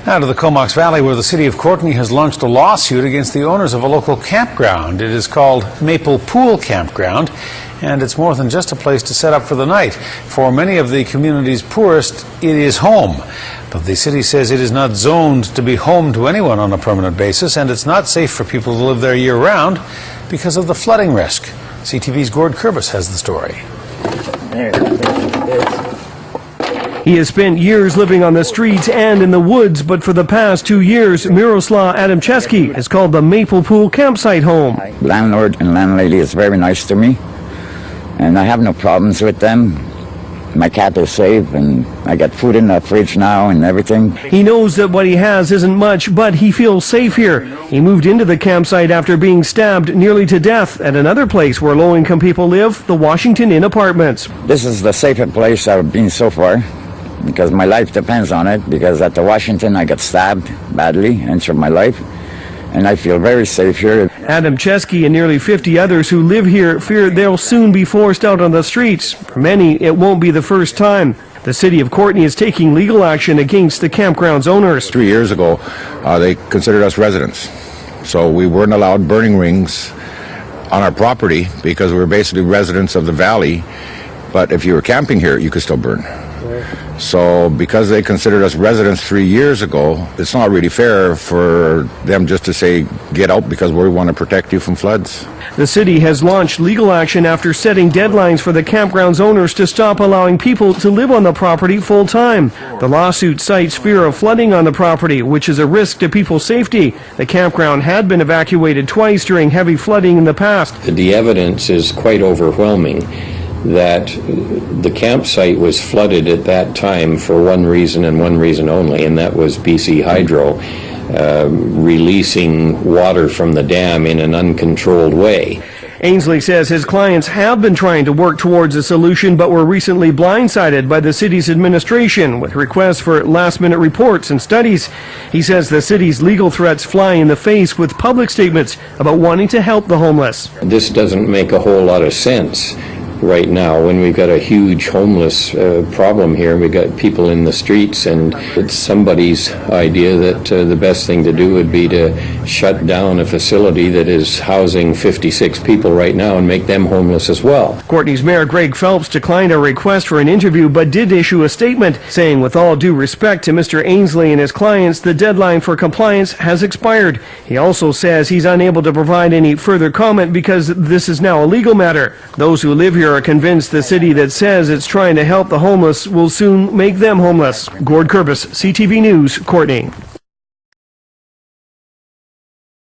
Now to the Comox Valley, where the city of Courtenay has launched a lawsuit against the owners of a local campground. It is called Maple Pool Campground, and it's more than just a place to set up for the night. For many of the community's poorest, it is home. But the city says it is not zoned to be home to anyone on a permanent basis, and it's not safe for people to live there year-round because of the flooding risk. CTV's Gord Kurbis has the story. He has spent years living on the streets and in the woods, but for the past 2 years, Miroslav Adamczewski has called the Maple Pool campsite home. Landlord and landlady is very nice to me, and I have no problems with them. My cat is safe, and I got food in the fridge now and everything. He knows that what he has isn't much, but he feels safe here. He moved into the campsite after being stabbed nearly to death at another place where low-income people live, the Washington Inn Apartments. This is the safest place I've been so far, because my life depends on it, because at the Washington I got stabbed badly and my life, and I feel very safe here. Adamczewski and nearly 50 others who live here fear they'll soon be forced out on the streets. For many, it won't be the first time. The city of Courtenay is taking legal action against the campground's owners. 3 years ago, they considered us residents, so we weren't allowed burning rings on our property because we were basically residents of the valley, but if you were camping here, you could still burn. So because they considered us residents 3 years ago, it's not really fair for them just to say, get out because we want to protect you from floods. The city has launched legal action after setting deadlines for the campground's owners to stop allowing people to live on the property full time. The lawsuit cites fear of flooding on the property, which is a risk to people's safety. The campground had been evacuated twice during heavy flooding in the past. The evidence is quite overwhelming that the campsite was flooded at that time for one reason and one reason only, and that was BC Hydro releasing water from the dam in an uncontrolled way. Ainsley says his clients have been trying to work towards a solution, but were recently blindsided by the city's administration with requests for last-minute reports and studies. He says the city's legal threats fly in the face with public statements about wanting to help the homeless. This doesn't make a whole lot of sense right now when we've got a huge homeless problem here. We've got people in the streets, and it's somebody's idea that the best thing to do would be to shut down a facility that is housing 56 people right now and make them homeless as well. Courtenay's Mayor Greg Phelps declined a request for an interview, but did issue a statement saying, with all due respect to Mr. Ainsley and his clients, the deadline for compliance has expired. He also says he's unable to provide any further comment because this is now a legal matter. Those who live here are convinced the city that says it's trying to help the homeless will soon make them homeless. Gord Kurbis, CTV News, Courtenay.